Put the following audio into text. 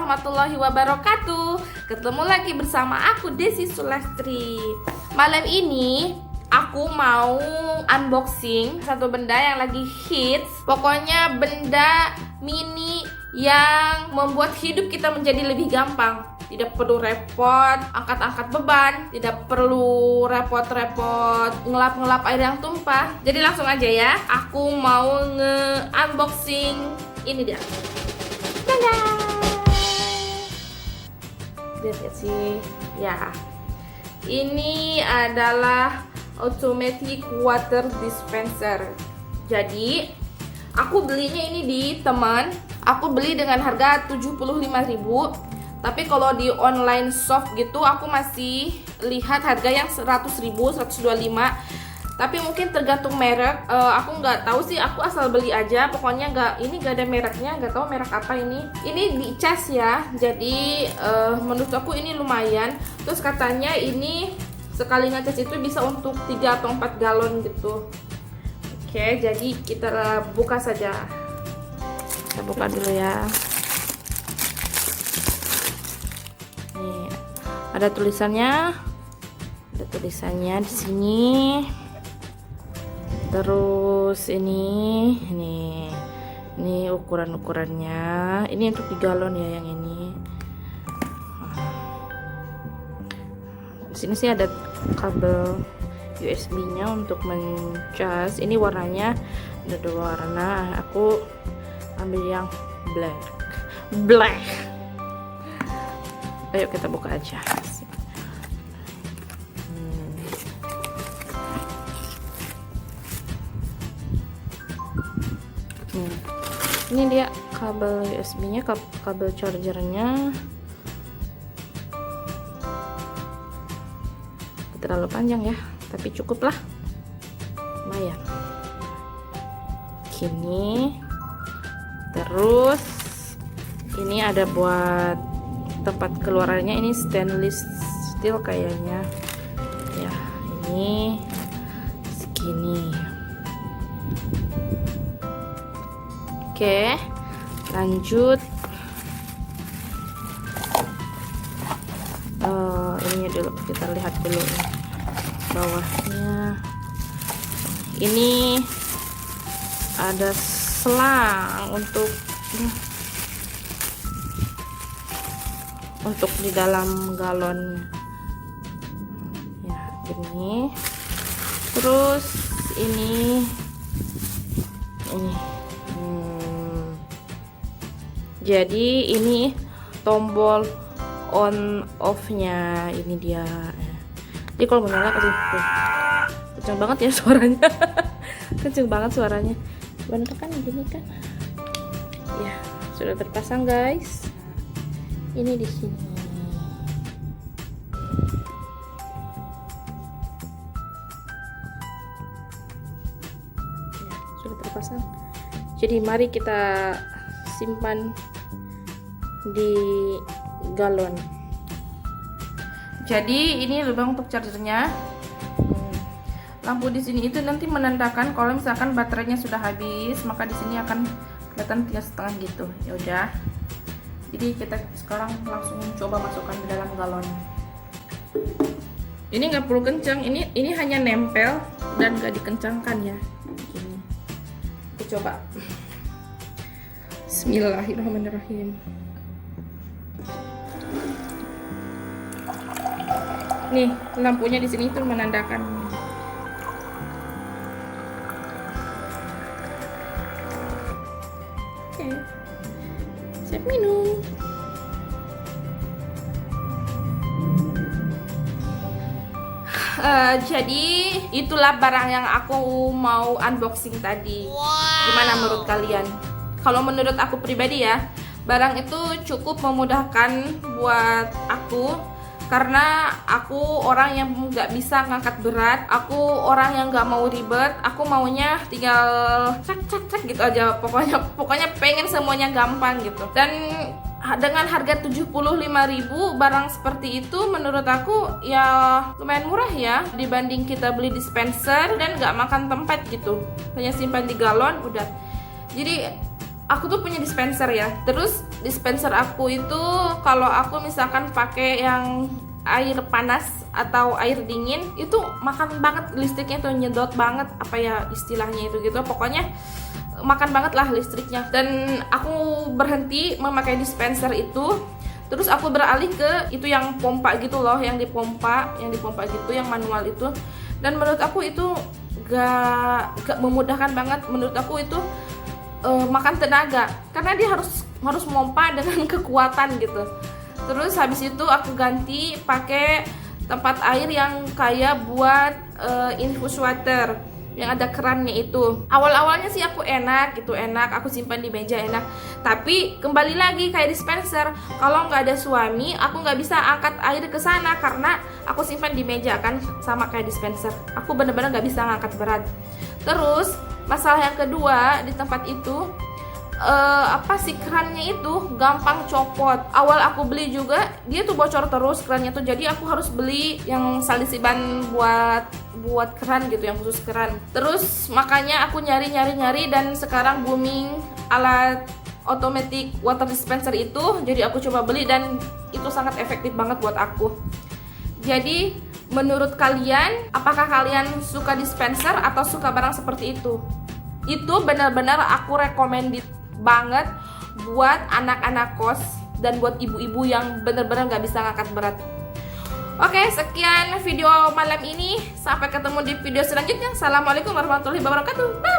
warahmatullahi wabarakatuh. Ketemu lagi bersama aku Desi Sulastri. Malam ini aku mau unboxing satu benda yang lagi hits. Pokoknya benda mini yang membuat hidup kita menjadi lebih gampang. Tidak perlu repot angkat-angkat beban, tidak perlu repot-repot ngelap-ngelap air yang tumpah. Jadi langsung aja ya, aku mau nge-unboxing ini dia. Tada! Lihat sih, ya. Ini adalah automatic water dispenser. Jadi, aku belinya ini di teman. Aku beli dengan harga 75.000. Tapi kalau di online shop gitu aku masih lihat harga yang 100.000, 125. Tapi mungkin tergantung merek. Aku nggak tahu sih, aku asal beli aja. Pokoknya ini nggak ada mereknya, nggak tahu merek apa ini. Ini dicas ya. Jadi menurut aku ini lumayan. Terus katanya ini sekali ngecas itu bisa untuk 3 atau 4 galon gitu. Oke, jadi kita buka saja. Kita buka dulu ya. Nih, ada tulisannya. Ada tulisannya di sini. Terus ini ukuran-ukurannya. Ini untuk 3 galon ya yang ini. Di sini sih ada kabel USB-nya untuk mencas. Ini warnanya ada 2 warna. Aku ambil yang black. Ayo kita buka aja. Ini dia kabel USB-nya, kabel chargernya. Terlalu panjang ya, tapi cukup lah, lumayan. Gini. Terus ini ada buat tempat keluarannya, ini stainless steel kayaknya. Ya, ini segini. Oke, lanjut. Ininya dulu, kita lihat dulu bawahnya. Ini ada selang untuk di dalam galon ya, ini. Terus ini jadi ini tombol on off-nya, ini dia. Jadi kalau menyala kenceng banget ya suaranya. Kenceng banget suaranya. Bener kan gini kan? Ya, sudah terpasang guys. Ini di sini. Ya, sudah terpasang. Jadi mari kita simpan di galon. Jadi ini lubang untuk chargernya. Lampu di sini itu nanti menandakan kalau misalkan baterainya sudah habis, maka di sini akan kelihatan 3,5 gitu. Ya udah. Jadi kita sekarang langsung coba masukkan ke dalam galon. Ini nggak perlu kencang, ini hanya nempel dan nggak dikencangkan ya. Gini. Kita coba. Bismillahirrahmanirrahim. Nih, lampunya di sini itu menandakan. Oke. Siap minum. Jadi itulah barang yang aku mau unboxing tadi. Gimana menurut kalian? Kalau menurut aku pribadi ya, barang itu cukup memudahkan buat aku. Karena aku orang yang nggak bisa ngangkat berat, aku orang yang nggak mau ribet, aku maunya tinggal cek gitu aja. Pokoknya pengen semuanya gampang gitu. Dan dengan harga 75.000 barang seperti itu menurut aku ya lumayan murah ya dibanding kita beli dispenser dan nggak makan tempat gitu. Hanya simpan di galon udah. Jadi aku tuh punya dispenser ya. Terus dispenser aku itu kalau aku misalkan pakai yang air panas atau air dingin itu makan banget listriknya tuh, nyedot banget, apa ya istilahnya itu gitu. Pokoknya makan banget lah listriknya. Dan aku berhenti memakai dispenser itu. Terus aku beralih ke itu yang pompa gitu loh, yang dipompa gitu, yang manual itu. Dan menurut aku itu gak memudahkan banget. Menurut aku itu makan tenaga karena dia harus memompa dengan kekuatan gitu. Terus habis itu aku ganti pakai tempat air yang kayak buat infus water yang ada kerannya itu. Awal-awalnya sih aku enak, aku simpan di meja enak. Tapi kembali lagi kayak dispenser, kalau nggak ada suami, aku nggak bisa angkat air ke sana karena aku simpan di meja kan, sama kayak dispenser. Aku bener-bener nggak bisa ngangkat berat. Terus masalah yang kedua di tempat itu, kerannya itu gampang copot. Awal aku beli juga dia tuh bocor terus kerannya tuh, jadi aku harus beli yang salisiban buat keran gitu, yang khusus keran. Terus makanya aku nyari dan sekarang booming alat automatic water dispenser itu, jadi aku coba beli dan itu sangat efektif banget buat aku. Jadi menurut kalian, apakah kalian suka dispenser atau suka barang seperti itu? Itu benar-benar aku recommended banget buat anak-anak kos dan buat ibu-ibu yang benar-benar nggak bisa ngangkat berat. Oke, sekian video malam ini. Sampai ketemu di video selanjutnya. Assalamualaikum warahmatullahi wabarakatuh. Bye.